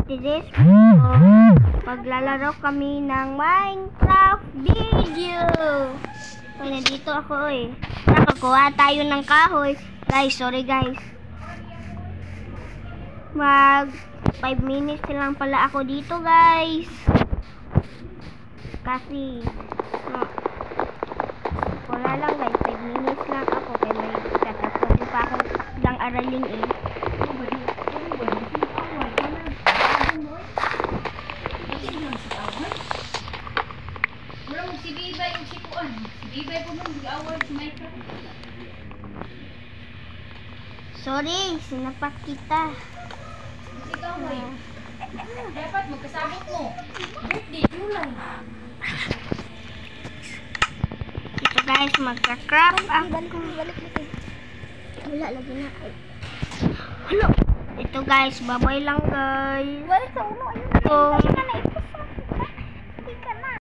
today's maglalaro kami ng Minecraft video. Ay, nandito ako eh. Nakakuha tayo ng kahoy. Guys, sorry guys. Mag 5 minutes lang pala ako dito guys. Kasi wala lang guys, 5 minutes lang ako. Kaya may tatapusin pa ako ng aralin eh. Si Bibay yung sikuan. Si Bibay po nung mag-award si Minecraft. Sorry, sinapak kita. Ikaw mo eh. Dapat magkasabot mo. Birthday, July. Ito guys, magka-craft ako. Balik natin. Wala lagi na. Hello. Ito guys, babay lang guys. Balik sa uno.